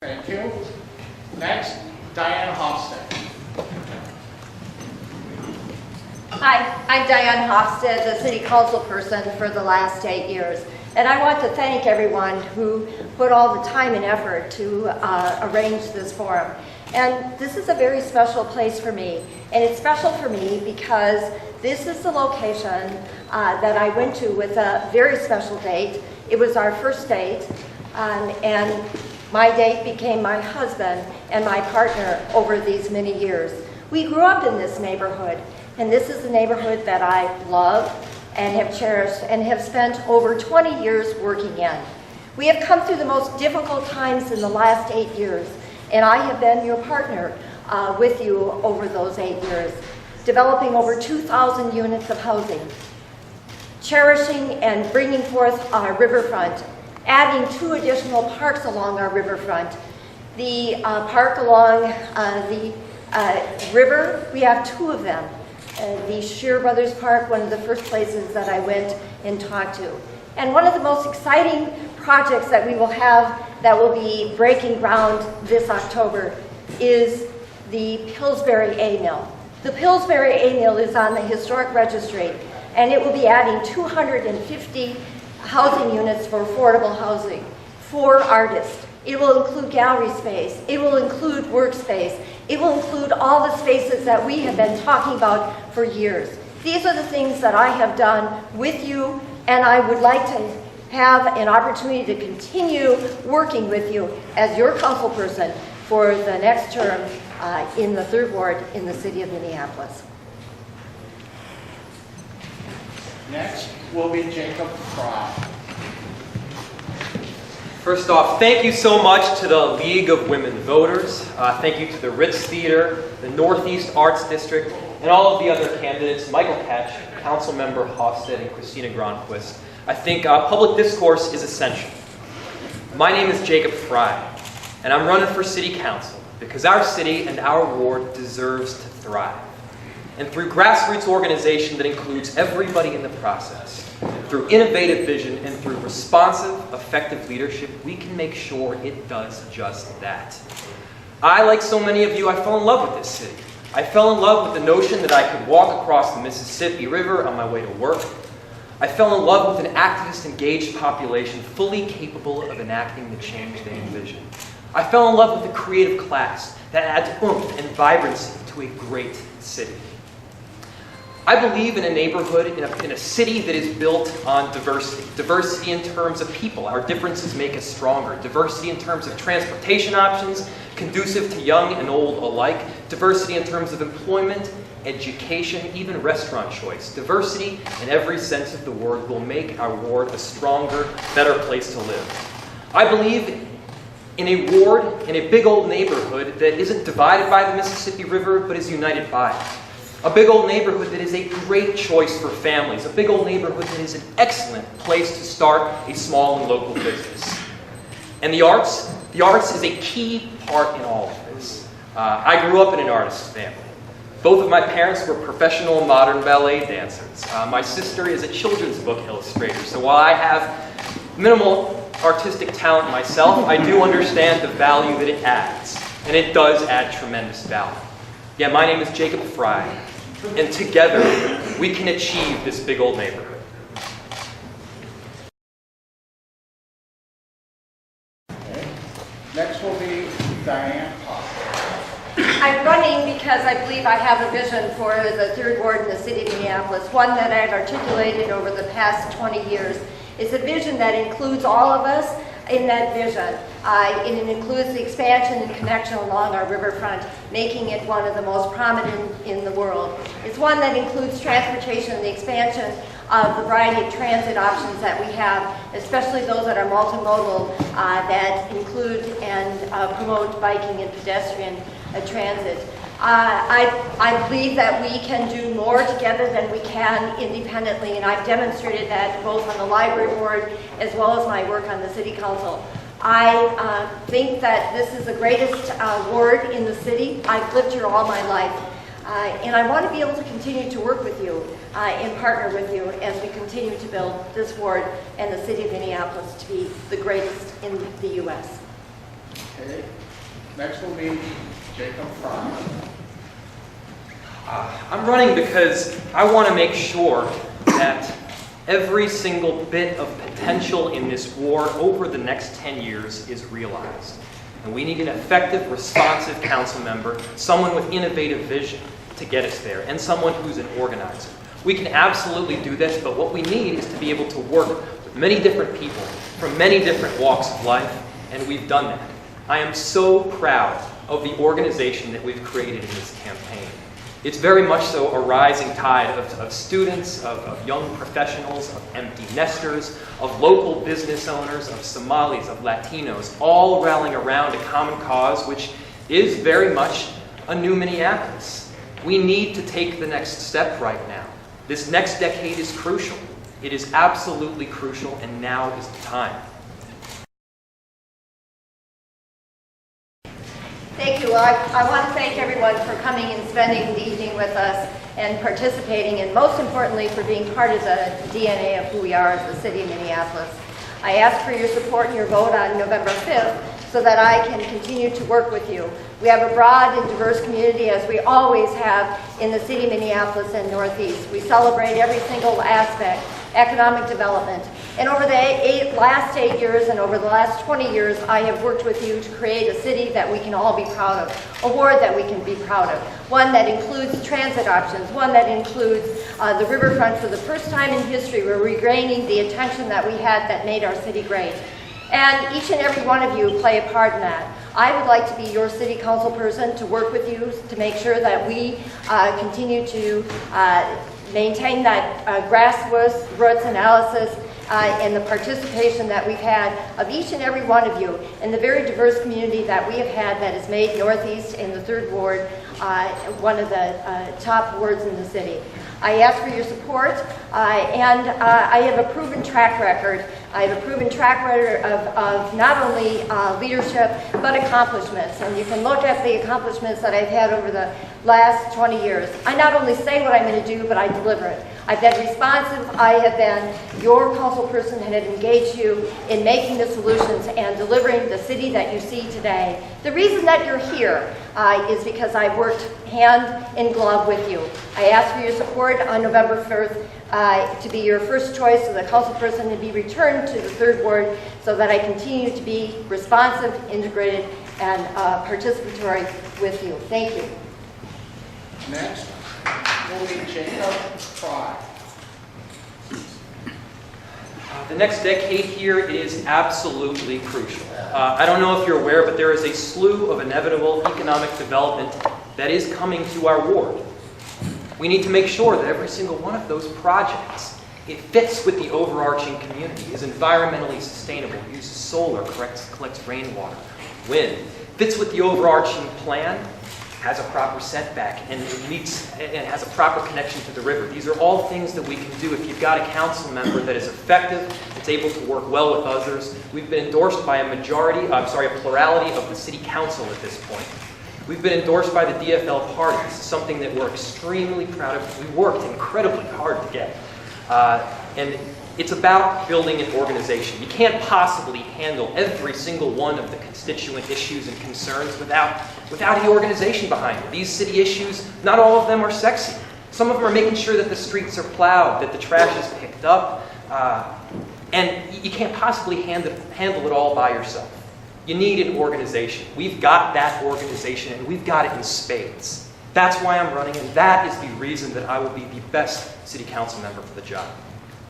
Thank you. Next, Diane Hofstede. Hi, I'm Diane Hofstede, the city council person for the last 8 years. And I want to thank everyone who put all the time and effort to arrange this forum. And this is a very special place for me. And it's special for me because this is the location that I went to with a very special date. It was our first date, and my date became my husband and my partner over these many years. We grew up in this neighborhood, and this is the neighborhood that I love and have cherished and have spent over 20 years working in. We have come through the most difficult times in the last 8 years, and I have been your partner with you over those 8 years, developing over 2,000 units of housing, cherishing and bringing forth our riverfront, adding 2 additional parks along our riverfront. The park along the river, we have 2 of them. The Shear Brothers Park, one of the first places that I went and talked to. And one of the most exciting projects that we will have that will be breaking ground this October is the Pillsbury A Mill. The Pillsbury A Mill is on the historic registry, and it will be adding 250 housing units for affordable housing for artists. It will include gallery space. It will include workspace. It will include all the spaces that we have been talking about for years. These are the things that I have done with you, and I would like to have an opportunity to continue working with you as your council person for the next term in the 3rd Ward in the city of Minneapolis. Next will be Jacob Frey. First off, thank you so much to the League of Women Voters. Thank you to the Ritz Theater, the Northeast Arts District, and all of the other candidates, Michael Ketch, Councilmember Hofstede, and Christina Gronquist. I think public discourse is essential. My name is Jacob Frey, and I'm running for City Council because our city and our ward deserves to thrive. And through grassroots organization that includes everybody in the process, through innovative vision and through responsive, effective leadership, we can make sure it does just that. I, like so many of you, I fell in love with this city. I fell in love with the notion that I could walk across the Mississippi River on my way to work. I fell in love with an activist, engaged population fully capable of enacting the change they envision. I fell in love with the creative class that adds oomph and vibrancy to a great city. I believe in a neighborhood, in a city that is built on diversity. Diversity in terms of people. Our differences make us stronger. Diversity in terms of transportation options, conducive to young and old alike. Diversity in terms of employment, education, even restaurant choice. Diversity in every sense of the word will make our ward a stronger, better place to live. I believe in a ward, in a big old neighborhood that isn't divided by the Mississippi River, but is united by it. A big old neighborhood that is a great choice for families. A big old neighborhood that is an excellent place to start a small and local business. And the arts is a key part in all of this. I grew up in an artist's family. Both of my parents were professional modern ballet dancers. My sister is a children's book illustrator. So while I have minimal artistic talent myself, I do understand the value that it adds. And it does add tremendous value. Yeah, my name is Jacob Frey, and together we can achieve this big old neighborhood. Okay. Next will be Diane Hofstede. I'm running because I believe I have a vision for the 3rd Ward in the city of Minneapolis, one that I've articulated over the past 20 years. It's a vision that includes all of us in that vision. It includes the expansion and connection along our riverfront, making it one of the most prominent in the world. It's one that includes transportation and the expansion of the variety of transit options that we have, especially those that are multimodal, that include and promote biking and pedestrian transit. I believe that we can do more together than we can independently, and I've demonstrated that both on the library board as well as my work on the city council. I think that this is the greatest ward in the city. I've lived here all my life, and I want to be able to continue to work with you and partner with you as we continue to build this ward and the city of Minneapolis to be the greatest in the U.S. Okay. Next will be Jacob Frey. I'm running because I want to make sure that every single bit of potential in this war over the next 10 years is realized. And we need an effective, responsive council member, someone with innovative vision to get us there, and someone who's an organizer. We can absolutely do this, but what we need is to be able to work with many different people from many different walks of life, and we've done that. I am so proud of the organization that we've created in this campaign. It's very much so a rising tide of students, of young professionals, of empty nesters, of local business owners, of Somalis, of Latinos, all rallying around a common cause, which is very much a new Minneapolis. We need to take the next step right now. This next decade is crucial. It is absolutely crucial, and now is the time. Thank you. I want to thank everyone for coming and spending the evening with us and participating, and most importantly, for being part of the DNA of who we are as the city of Minneapolis. I ask for your support and your vote on November 5th so that I can continue to work with you. We have a broad and diverse community, as we always have in the city of Minneapolis and Northeast. We celebrate every single aspect, economic development. And over the last 8 years and over the last 20 years, I have worked with you to create a city that we can all be proud of, a ward that we can be proud of, one that includes transit options, one that includes the riverfront. For the first time in history, we're regaining the attention that we had that made our city great. And each and every one of you play a part in that. I would like to be your city council person to work with you to make sure that we continue to maintain that grassroots analysis and the participation that we've had of each and every one of you and the very diverse community that we have had that has made Northeast in the 3rd Ward one of the top wards in the city. I ask for your support, and I have a proven track record. I have a proven track record of not only leadership, but accomplishments. And you can look at the accomplishments that I've had over the last 20 years. I not only say what I'm going to do, but I deliver it. I've been responsive. I have been your council person and have engaged you in making the solutions and delivering the city that you see today. The reason that you're here is because I've worked hand in glove with you. I ask for your support on November 1st to be your first choice as a council person and be returned to the 3rd Ward so that I continue to be responsive, integrated, and participatory with you. Thank you. Next will be Jacob Frey. The next decade here is absolutely crucial. I don't know if you're aware, but there is a slew of inevitable economic development that is coming to our ward. We need to make sure that every single one of those projects, it fits with the overarching community, is environmentally sustainable, uses solar, collects rainwater, wind, fits with the overarching plan, has a proper setback, and it has a proper connection to the river. These are all things that we can do if you've got a council member that is effective, that's able to work well with others. We've been endorsed by a plurality of the city council at this point. We've been endorsed by the DFL party. This is something that we're extremely proud of. We worked incredibly hard to get. And it's about building an organization. You can't possibly handle every single one of the constituent issues and concerns without the organization behind it. These city issues, not all of them are sexy. Some of them are making sure that the streets are plowed, that the trash is picked up, and you can't possibly handle it all by yourself. You need an organization. We've got that organization, and we've got it in spades. That's why I'm running, and that is the reason that I will be the best city council member for the job.